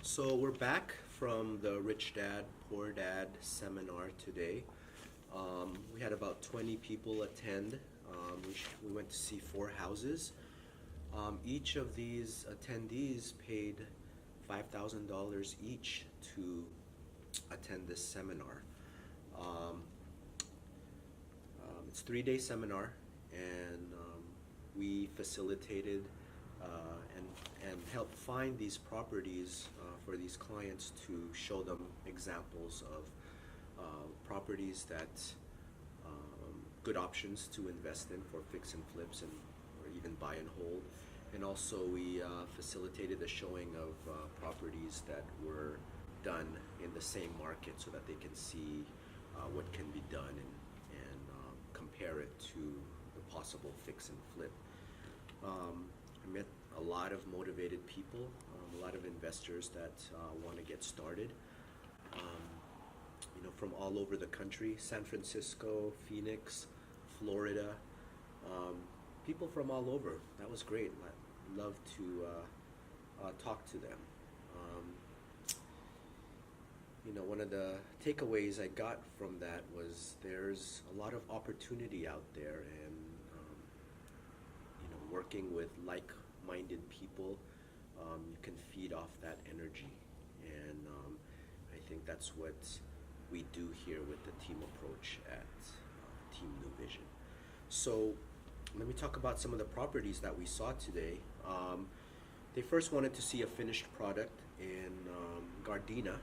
So we're back from the Rich Dad, Poor Dad seminar today. We had about 20 people attend. We went to see 4 houses. Each of these attendees paid $5,000 each to attend this seminar. Um, it's a 3-day seminar, and we facilitated and helped find these properties for these clients to show them examples of properties that good options to invest in for fix and flips and or even buy and hold. And also we facilitated the showing of properties that were done in the same market so that they can see what can be done and compare it to the possible fix and flip. I met a lot of motivated people, a lot of investors that want to get started. From all over the country, San Francisco, Phoenix, Florida, people from all over. That was great. I love to talk to them. One of the takeaways I got from that was there's a lot of opportunity out there, and working with like-minded people, you can feed off that energy, and I think that's what we do here with the team approach at Team New Vision. So let me talk about some of the properties that we saw today. They first wanted to see a finished product in Gardena.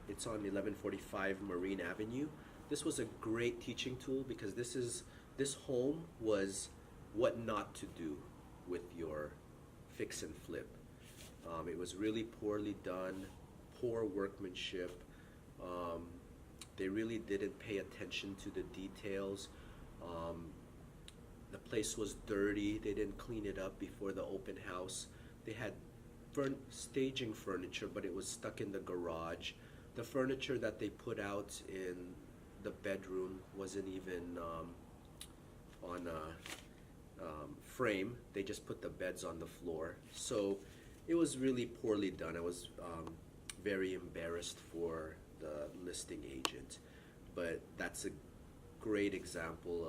It's on 1145 Marine Avenue. This was a great teaching tool because this home was what not to do with your fix and flip. It was really poorly done, poor workmanship. They really didn't pay attention to the details. The place was dirty. They didn't clean it up before the open house. They had staging furniture, but it was stuck in the garage. The furniture that they put out in the bedroom wasn't even on a frame. They just put the beds on the floor. So it was really poorly done. I was very embarrassed for the listing agent, but that's a great example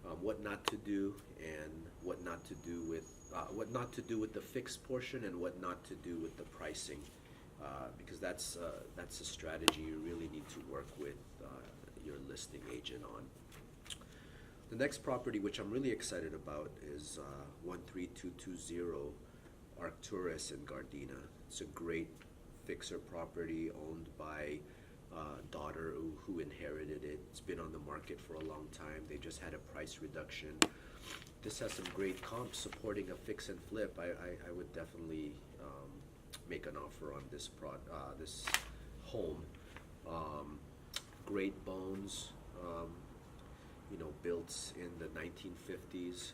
of what not to do and what not to do with the fixed portion and what not to do with the pricing, because that's a strategy you really need to work with your listing agent on. The next property, which I'm really excited about, is 13220 Arcturus in Gardena. It's a great fixer property owned by a daughter who inherited it. It's been on the market for a long time. They just had a price reduction. This has some great comps supporting a fix and flip. I would definitely make an offer on this home. Great bones, built in the 1950s.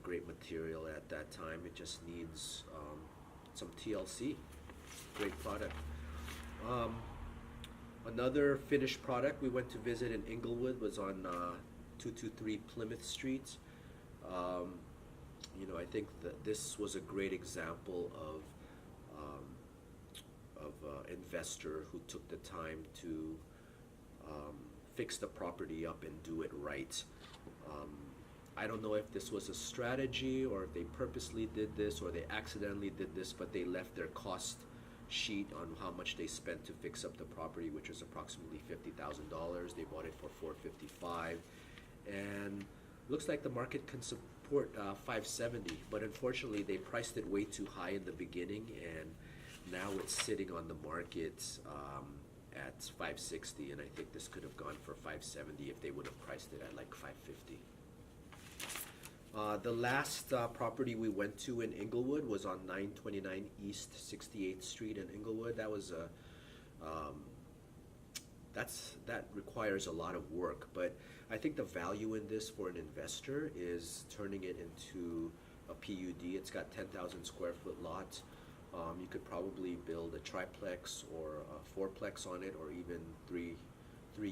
Great material at that time. It just needs some TLC. Great product. Another finished product we went to visit in Inglewood was on 223 Plymouth Street. I think that this was a great example of an investor who took the time to fix the property up and do it right. I don't know if this was a strategy or if they purposely did this or they accidentally did this, but they left their cost sheet on how much they spent to fix up the property, which was approximately $50,000. They bought it for $455, and looks like the market can support $570, but unfortunately they priced it way too high in the beginning, and now it's sitting on the market at $560, and I think this could have gone for $570 if they would have priced it at like $550. The last property we went to in Inglewood was on 929 East 68th Street in Inglewood. That was that requires a lot of work, but I think the value in this for an investor is turning it into a PUD. It's got 10,000 square foot lot. You could probably build a triplex or a fourplex on it, or even three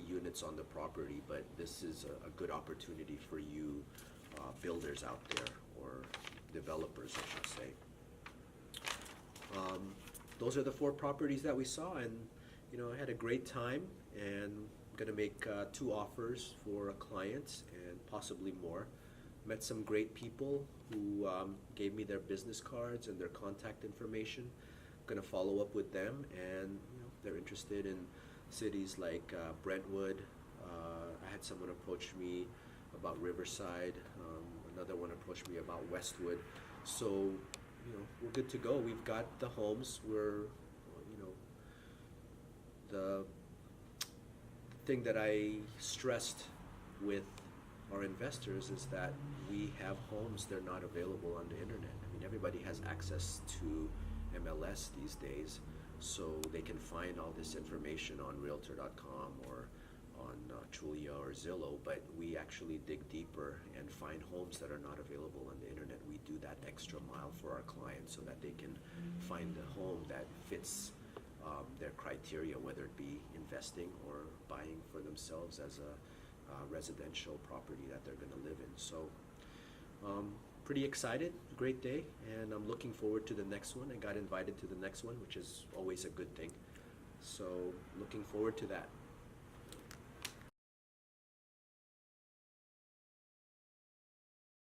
units on the property, but this is a good opportunity for you builders out there, or developers, I should say. those are the four properties that we saw, and I had a great time, and I'm gonna make two offers for a client and possibly more. Met some great people who gave me their business cards and their contact information. I'm gonna follow up with them, and they're interested in cities like Brentwood. I had someone approach me about Riverside. Another one approached me about Westwood. So, we're good to go. We've got the homes. The thing that I stressed with our investors is that we have homes, they're not available on the internet. I mean, everybody has access to MLS these days, so they can find all this information on Realtor.com or on Trulia or Zillow, but we actually dig deeper and find homes that are not available on the internet. We do that extra mile for our clients so that they can find a home that fits their criteria, whether it be investing or buying for themselves as a residential property that they're going to live in. So pretty excited, great day, and I'm looking forward to the next one. I got invited to the next one, which is always a good thing. So looking forward to that.